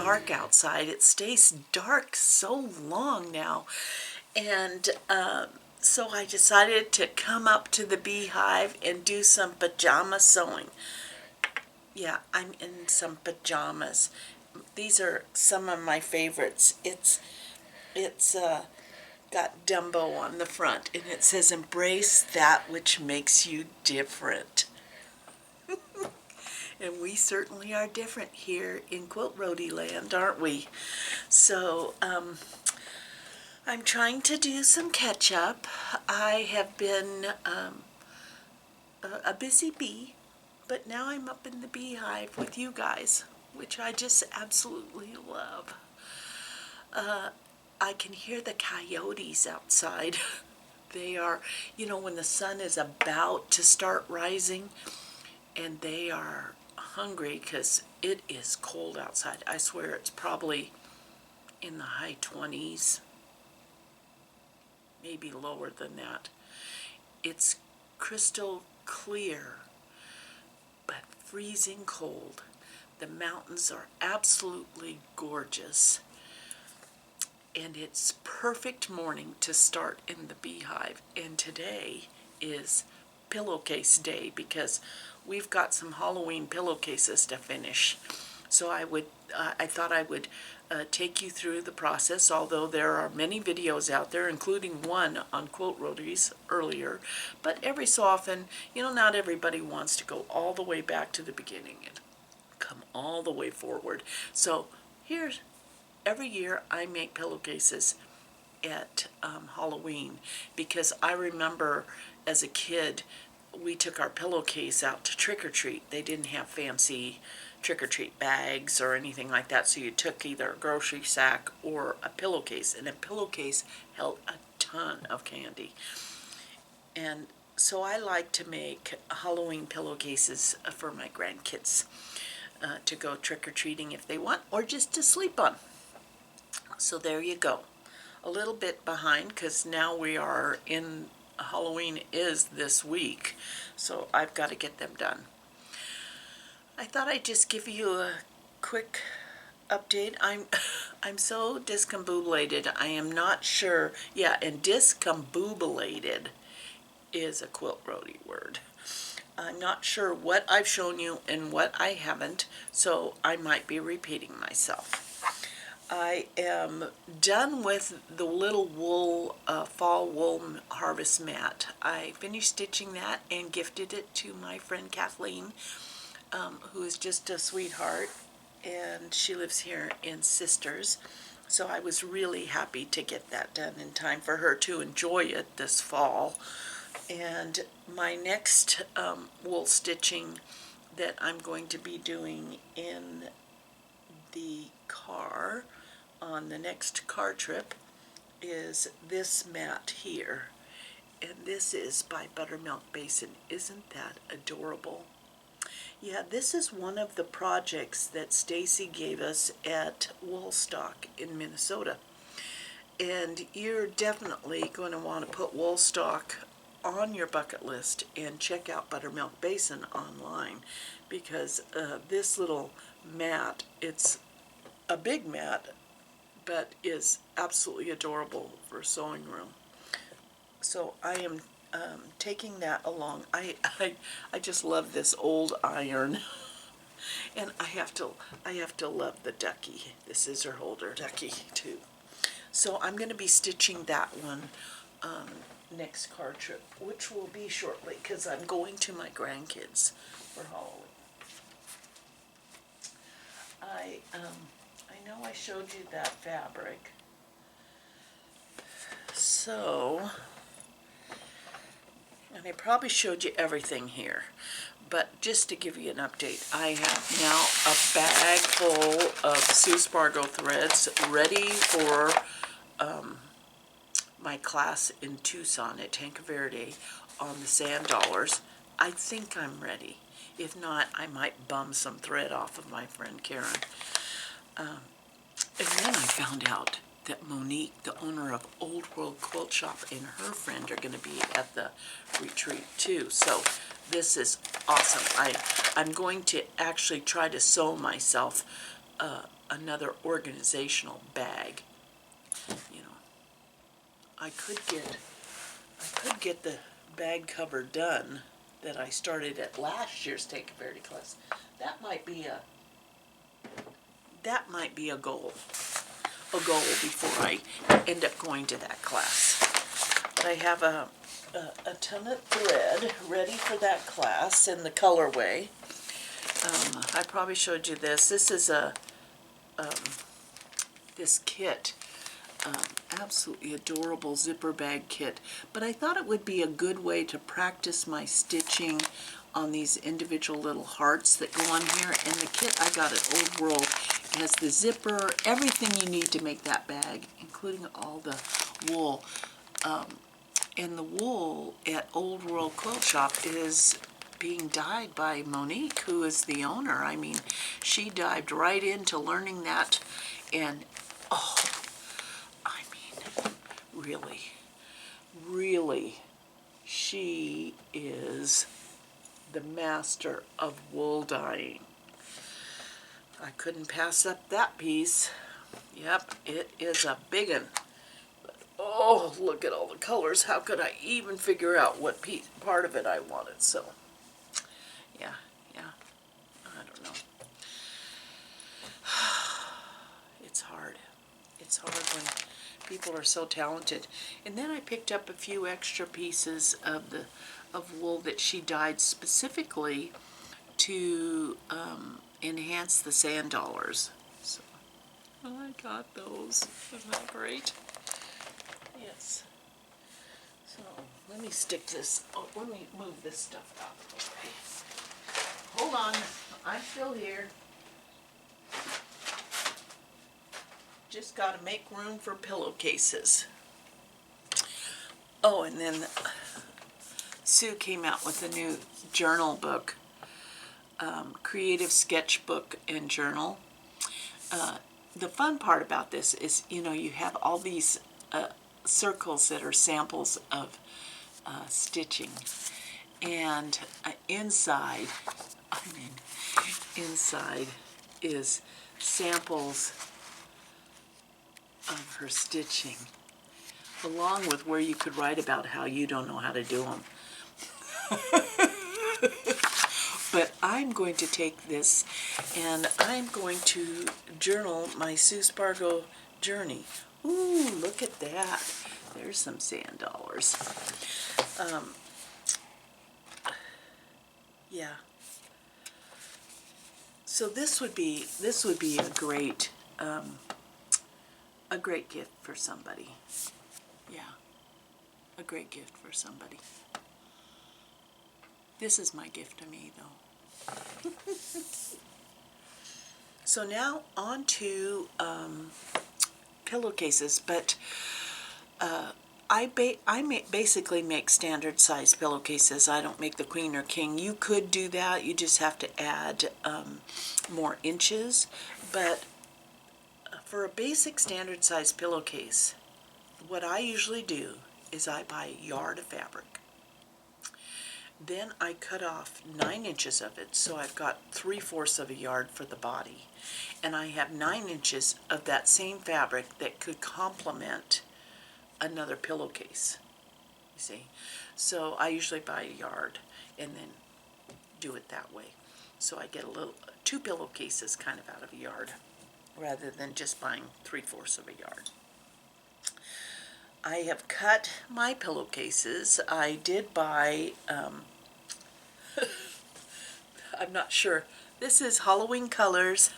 dark outside. It stays dark so long now. And so I decided to come up to the Beehive and do some pajama sewing. Yeah, I'm in some pajamas. These are some of my favorites. It's got Dumbo on the front, and it says, "Embrace that which makes you different." And we certainly are different here in Quilt Roadie land, aren't we? So, I'm trying to do some catch up. I have been a busy bee, but now I'm up in the Beehive with you guys, which I just absolutely love. I can hear the coyotes outside. They are, you know, when the sun is about to start rising, and they are hungry because it is cold outside. I swear it's probably in the high 20s, maybe lower than that. It's crystal clear, but freezing cold. The mountains are absolutely gorgeous. And it's perfect morning to start in the Beehive. And today is Pillowcase Day because we've got some Halloween pillowcases to finish. So I thought I would take you through the process, although there are many videos out there, including one on Quilt Roadies earlier. But every so often, you know, not everybody wants to go all the way back to the beginning and come all the way forward. So here's every year I make pillowcases at Halloween because I remember as a kid we took our pillowcase out to trick-or-treat. They didn't have fancy trick-or-treat bags or anything like that, so you took either a grocery sack or a pillowcase, and a pillowcase held a ton of candy. And so I like to make Halloween pillowcases for my grandkids to go trick-or-treating if they want, or just to sleep on. So there you go. A little bit behind because now we are in Halloween is this week, so I've got to get them done. I thought I'd just give you a quick update. I'm so discombobulated. I am not sure. Yeah, and discombobulated is a Quilt Roadie word. I'm not sure what I've shown you and what I haven't, so I might be repeating myself. I am done with the little wool, fall wool harvest mat. I finished stitching that and gifted it to my friend Kathleen, who is just a sweetheart, and she lives here in Sisters. So I was really happy to get that done in time for her to enjoy it this fall. And my next wool stitching that I'm going to be doing in the car on the next car trip is this mat here, and this is by Buttermilk Basin. Isn't that adorable? Yeah, this is one of the projects that Stacy gave us at Woolstock in Minnesota, and you're definitely going to want to put Woolstock on your bucket list and check out Buttermilk Basin online, because this little mat, it's a big mat, but is absolutely adorable for sewing room. So I am taking that along. I just love this old iron, and I have to love the ducky, the scissor holder ducky too. So I'm going to be stitching that one next car trip, which will be shortly because I'm going to my grandkids for Halloween. I know I showed you that fabric. So, and I probably showed you everything here, but just to give you an update, I have now a bag full of Sue Spargo threads ready for my class in Tucson at Tanque Verde on the sand dollars. I think I'm ready. If not, I might bum some thread off of my friend Karen. And then I found out that Monique, the owner of Old World Quilt Shop, and her friend are going to be at the retreat too. So this is awesome. I'm going to actually try to sew myself another organizational bag. You know, I could get the bag cover done that I started at last year's Take a Verity class. That might be a goal before I end up going to that class. But I have a ton of thread ready for that class in the colorway. I probably showed you this. This is this kit. Absolutely adorable zipper bag kit. But I thought it would be a good way to practice my stitching on these individual little hearts that go on here. And the kit I got at Old World has the zipper, everything you need to make that bag, including all the wool. And the wool at Old World Quilt Shop is being dyed by Monique, who is the owner. I mean, she dived right into learning that, and oh, I mean, really, she is the master of wool dyeing. I couldn't pass up that piece. Yep, it is a big one. Oh, look at all the colors. How could I even figure out what part of it I wanted? So, yeah, I don't know. It's hard. It's hard when people are so talented. And then I picked up a few extra pieces of wool that she dyed specifically to enhance the sand dollars. So, I got those. Isn't that great? Yes. So let me stick this. Oh, let me move this stuff out of the way. Hold on, I'm still here. Just got to make room for pillowcases. Oh, and then Sue came out with a new journal book, creative sketchbook and journal. The fun part about this is, you know, you have all these circles that are samples of stitching, and inside is samples of her stitching, along with where you could write about how you don't know how to do them. But I'm going to take this and I'm going to journal my Sue Spargo journey. Ooh, look at that. There's some sand dollars. Yeah. So this would be a great gift for somebody. Yeah. A great gift for somebody. This is my gift to me, though. So now on to pillowcases, but I basically make standard size pillowcases. I don't make the queen or king. You could do that. You just have to add more inches. But for a basic standard size pillowcase, what I usually do is I buy a yard of fabric. Then I cut off 9 inches of it, so I've got 3/4 of a yard for the body. And I have 9 inches of that same fabric that could complement another pillowcase, you see. So I usually buy a yard and then do it that way. So I get 2 pillowcases kind of out of a yard, rather than just buying 3/4 of a yard. I have cut my pillowcases. I did buy, I'm not sure, this is Halloween Colors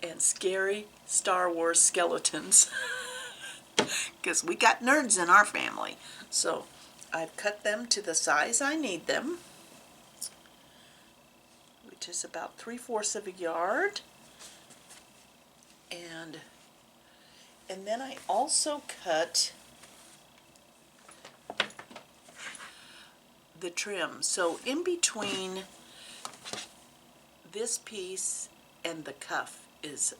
and Scary Star Wars Skeletons, because we got nerds in our family. So I've cut them to the size I need them, which is about 3/4 of a yard. And then I also cut the trim. So in between this piece and the cuff is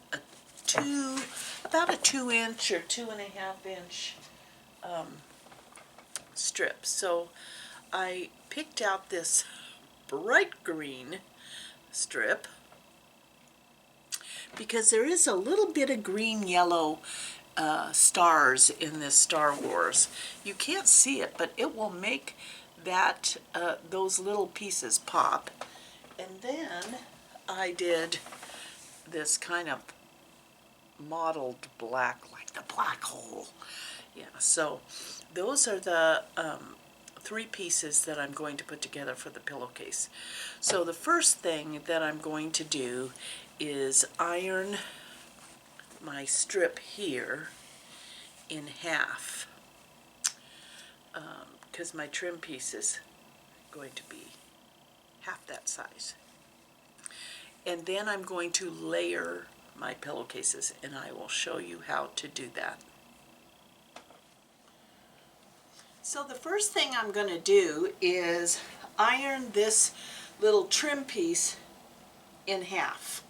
about a 2-inch or 2.5-inch strip. So I picked out this bright green strip because there is a little bit of green-yellow stars in this Star Wars. You can't see it, but it will make that those little pieces pop. And then I did this kind of mottled black, like the black hole. Yeah, so those are the 3 pieces that I'm going to put together for the pillowcase. So the first thing that I'm going to do is iron my strip here in half, because my trim piece is going to be half that size. And then I'm going to layer my pillowcases, and I will show you how to do that. So the first thing I'm going to do is iron this little trim piece in half.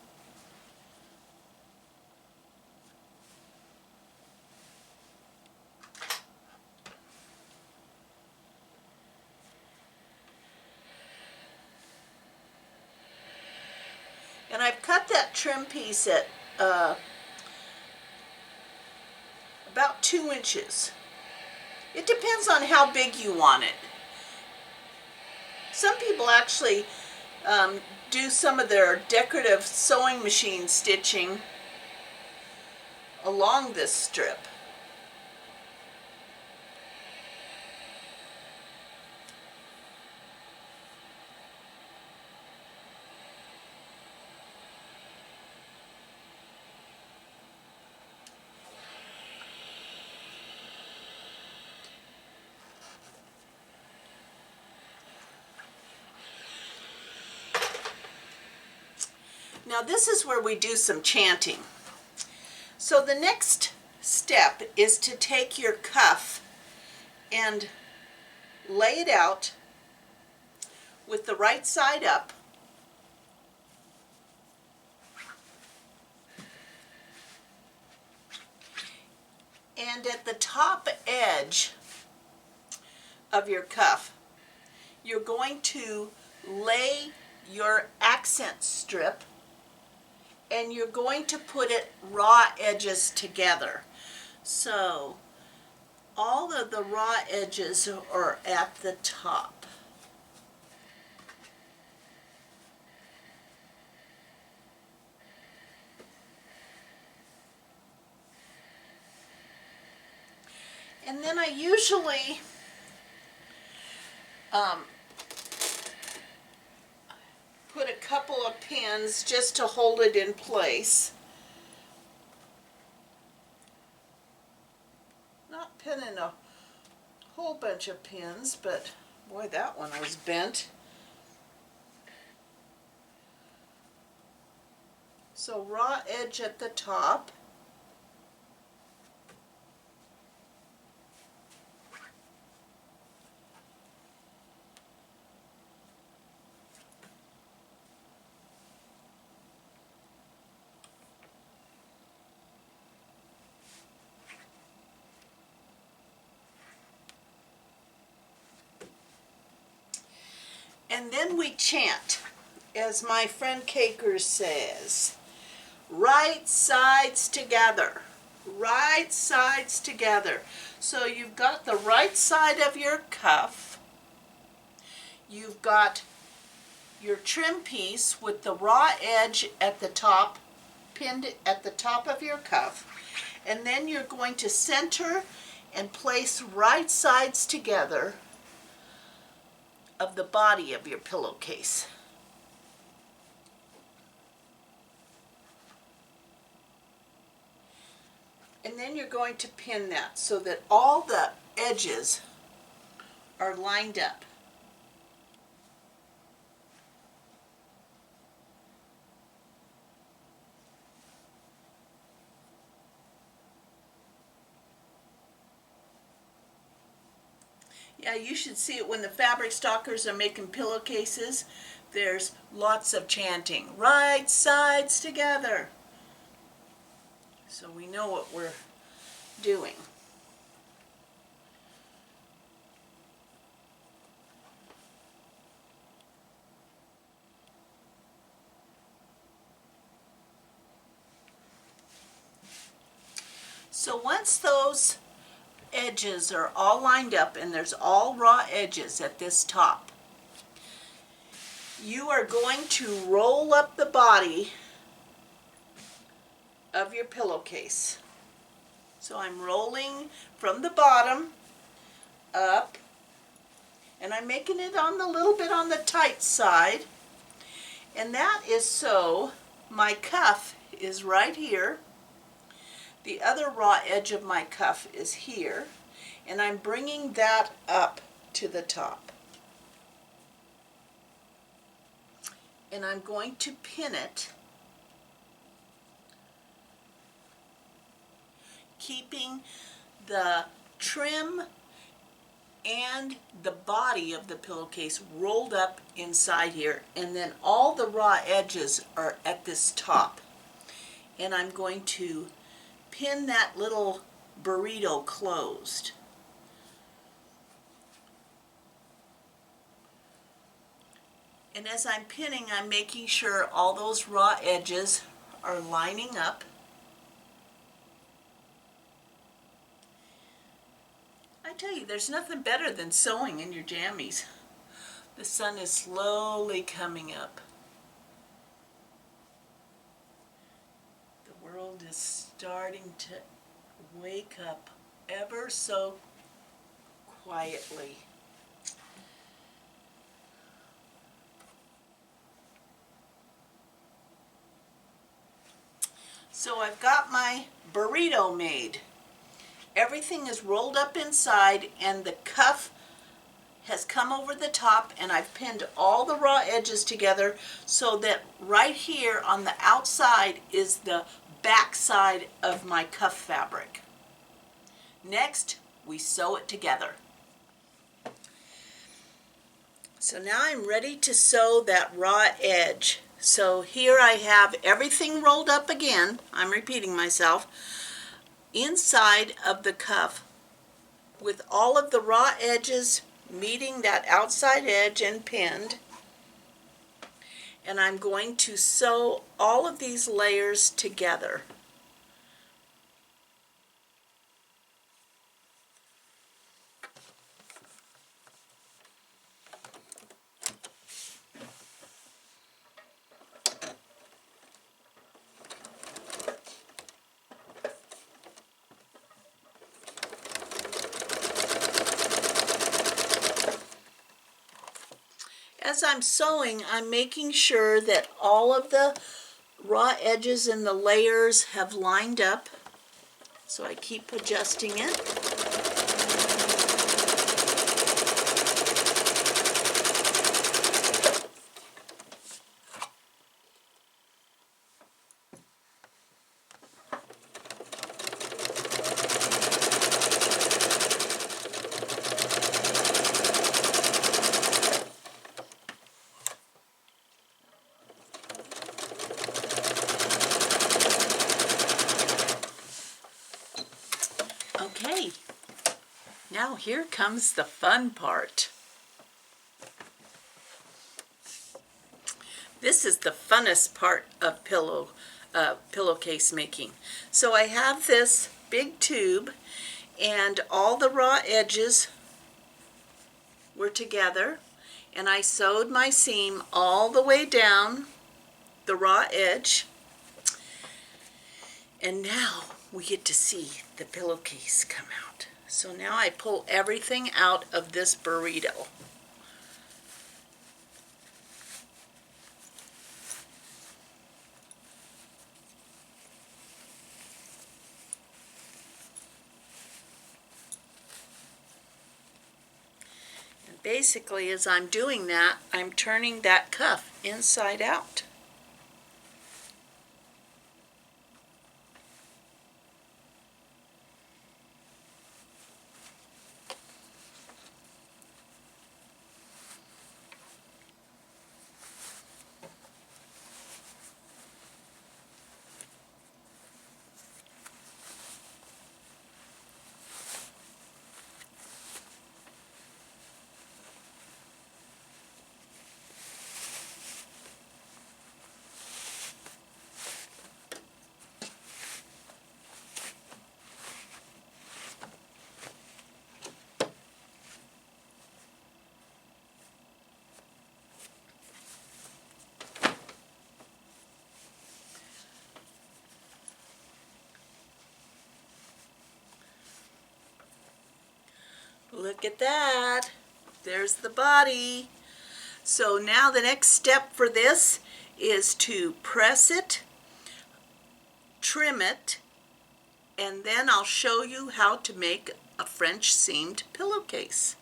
And I've cut that trim piece at about 2 inches. It depends on how big you want it. Some people actually do some of their decorative sewing machine stitching along this strip. Now this is where we do some chanting. So the next step is to take your cuff and lay it out with the right side up. And at the top edge of your cuff, you're going to lay your accent strip, and you're going to put it raw edges together. So all of the raw edges are at the top. And then I usually put a couple of pins just to hold it in place. Not pinning a whole bunch of pins, but boy, that one was bent. So raw edge at the top. And then we chant, as my friend Caker says, right sides together, right sides together. So you've got the right side of your cuff, you've got your trim piece with the raw edge at the top, pinned at the top of your cuff, and then you're going to center and place right sides together of the body of your pillowcase. And then you're going to pin that so that all the edges are lined up. Yeah, you should see it when the fabric stockers are making pillowcases. There's lots of chanting. Right sides together. So we know what we're doing. So once those edges are all lined up and there's all raw edges at this top, you are going to roll up the body of your pillowcase. So I'm rolling from the bottom up, and I'm making it on a little bit on the tight side, and that is so my cuff is right here. The other raw edge of my cuff is here, and I'm bringing that up to the top. And I'm going to pin it, keeping the trim and the body of the pillowcase rolled up inside here, and then all the raw edges are at this top. And I'm going to pin that little burrito closed. And as I'm pinning, I'm making sure all those raw edges are lining up. I tell you, there's nothing better than sewing in your jammies. The sun is slowly coming up. The world is starting to wake up ever so quietly. So I've got my burrito made. Everything is rolled up inside, and the cuff has come over the top, and I've pinned all the raw edges together so that right here on the outside is the back side of my cuff fabric. Next, we sew it together. So now I'm ready to sew that raw edge. So here I have everything rolled up again, I'm repeating myself, inside of the cuff with all of the raw edges meeting that outside edge and pinned. And I'm going to sew all of these layers together. As I'm sewing, I'm making sure that all of the raw edges and the layers have lined up. So I keep adjusting it. Okay, now here comes the fun part. This is the funnest part of pillowcase making. So I have this big tube, and all the raw edges were together, and I sewed my seam all the way down the raw edge, and now we get to see the pillowcase come out. So now I pull everything out of this burrito. And basically, as I'm doing that, I'm turning that cuff inside out. Look at that. There's the body. So now the next step for this is to press it, trim it, and then I'll show you how to make a French seamed pillowcase.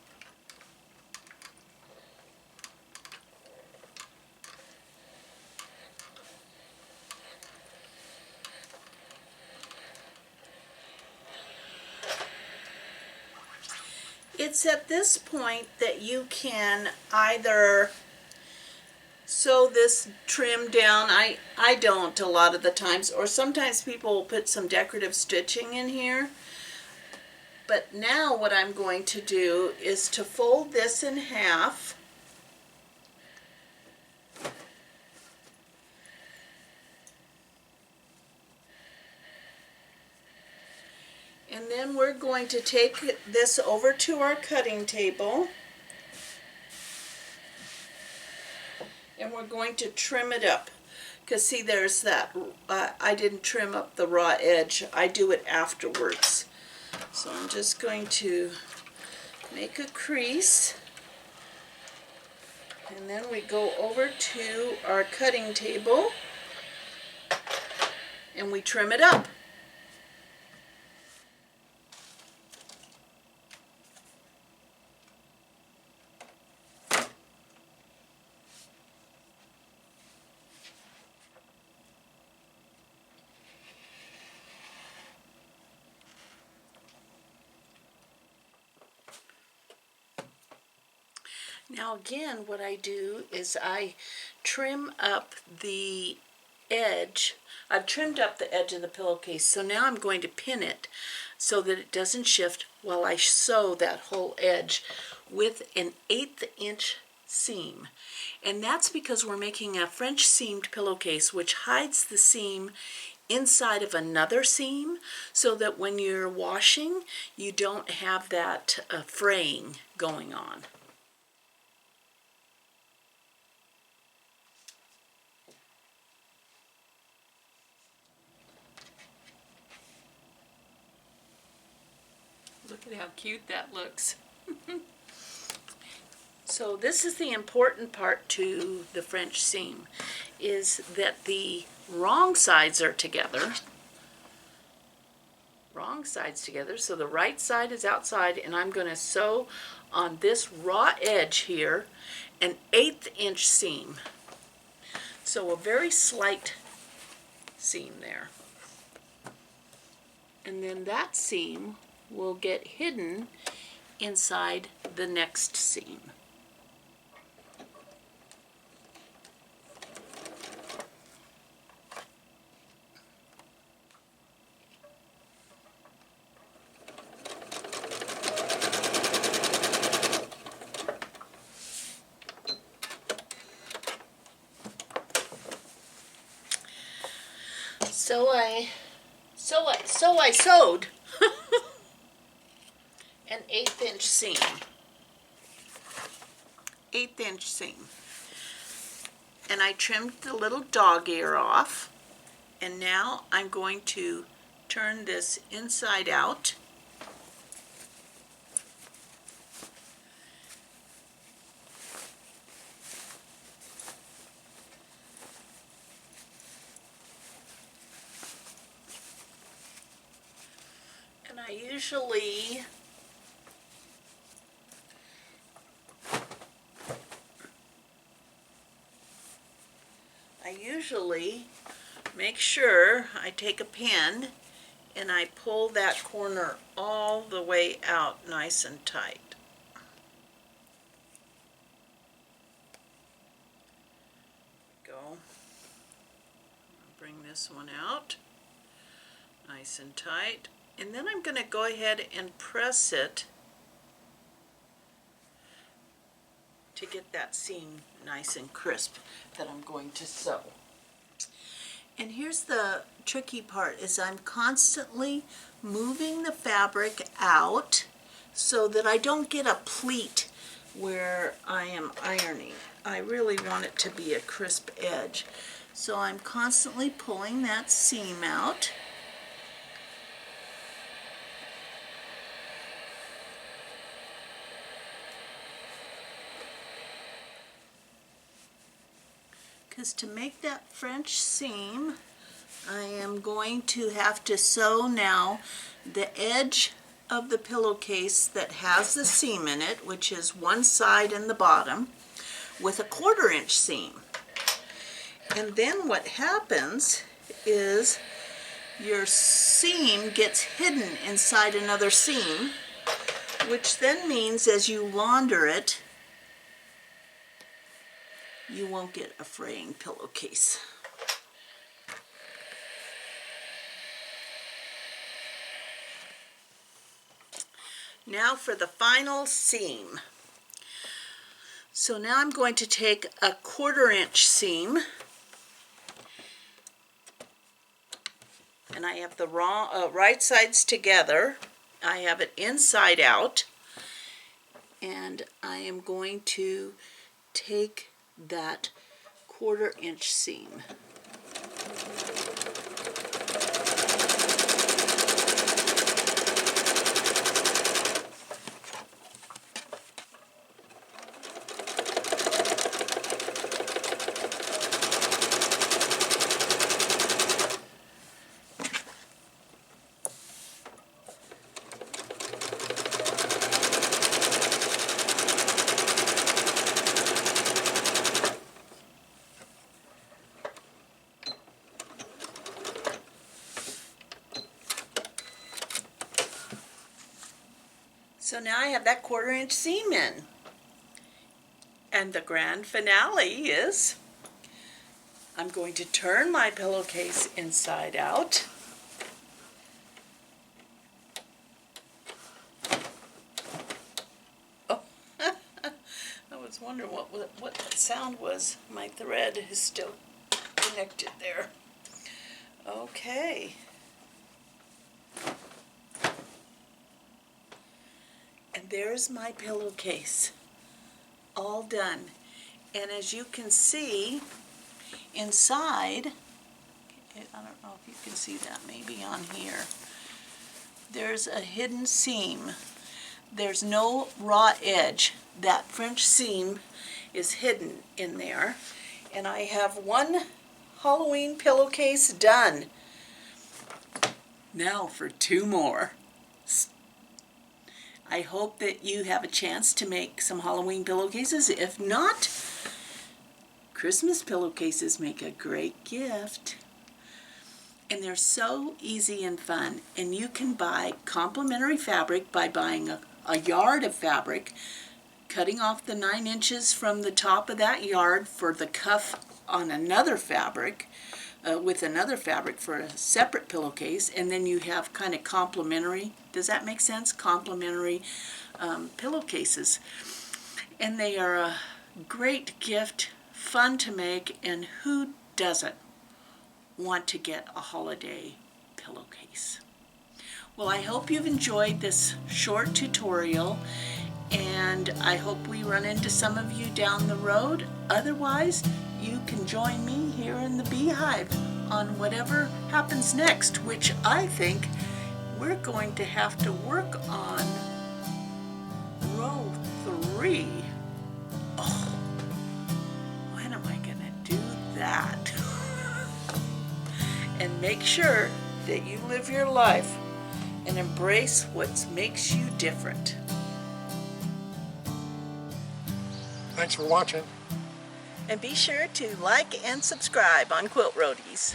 It's at this point that you can either sew this trim down. I don't a lot of the times, or sometimes people will put some decorative stitching in here. But now what I'm going to do is to fold this in half. And then we're going to take this over to our cutting table. And we're going to trim it up. Because see, there's that, I didn't trim up the raw edge. I do it afterwards. So I'm just going to make a crease. And then we go over to our cutting table. And we trim it up. Now again, what I do is I trim up the edge. I've trimmed up the edge of the pillowcase, so now I'm going to pin it so that it doesn't shift while I sew that whole edge with an 1/8 inch seam. And that's because we're making a French seamed pillowcase, which hides the seam inside of another seam, so that when you're washing, you don't have that fraying going on. Look at how cute that looks. So this is the important part to the French seam, is that the wrong sides are together. Wrong sides together, so the right side is outside, and I'm going to sew on this raw edge here an 1/8 inch seam. So a very slight seam there. And then that seam will get hidden inside the next seam. So I sewed an 1/8 inch seam. 1/8 inch seam. And I trimmed the little dog ear off. And now I'm going to turn this inside out. And I usually make sure I take a pin and I pull that corner all the way out nice and tight. Go. Bring this one out nice and tight. And then I'm going to go ahead and press it to get that seam nice and crisp that I'm going to sew. And here's the tricky part, is I'm constantly moving the fabric out so that I don't get a pleat where I am ironing. I really want it to be a crisp edge. So I'm constantly pulling that seam out. because to make that French seam, I am going to have to sew now the edge of the pillowcase that has the seam in it, which is one side and the bottom, with a 1/4 inch seam. And then what happens is your seam gets hidden inside another seam, which then means as you launder it, you won't get a fraying pillowcase. Now for the final seam. So now I'm going to take a 1/4 inch seam, and I have the right sides together. I have it inside out, and I am going to take that 1/4 inch seam. So now I have that 1/4 inch seam in. And the grand finale is I'm going to turn my pillowcase inside out. Oh, I was wondering what that sound was. My thread is still connected there. Okay. And there's my pillowcase, all done. And as you can see, inside, I don't know if you can see that, maybe on here, there's a hidden seam. There's no raw edge. That French seam is hidden in there. And I have one Halloween pillowcase done. Now for 2 more. I hope that you have a chance to make some Halloween pillowcases. If not, Christmas pillowcases make a great gift. And they're so easy and fun. And you can buy complementary fabric by buying a yard of fabric, cutting off the 9 inches from the top of that yard for the cuff on another fabric, with another fabric for a separate pillowcase, and then you have kind of complementary, does that make sense? Complementary pillowcases. And they are a great gift, fun to make, and who doesn't want to get a holiday pillowcase? Well, I hope you've enjoyed this short tutorial, and I hope we run into some of you down the road. Otherwise, you can join me here in the Beehive on whatever happens next, which I think we're going to have to work on row 3. Oh, when am I going to do that? And make sure that you live your life and embrace what makes you different. Thanks for watching. And be sure to like and subscribe on Quilt Roadies.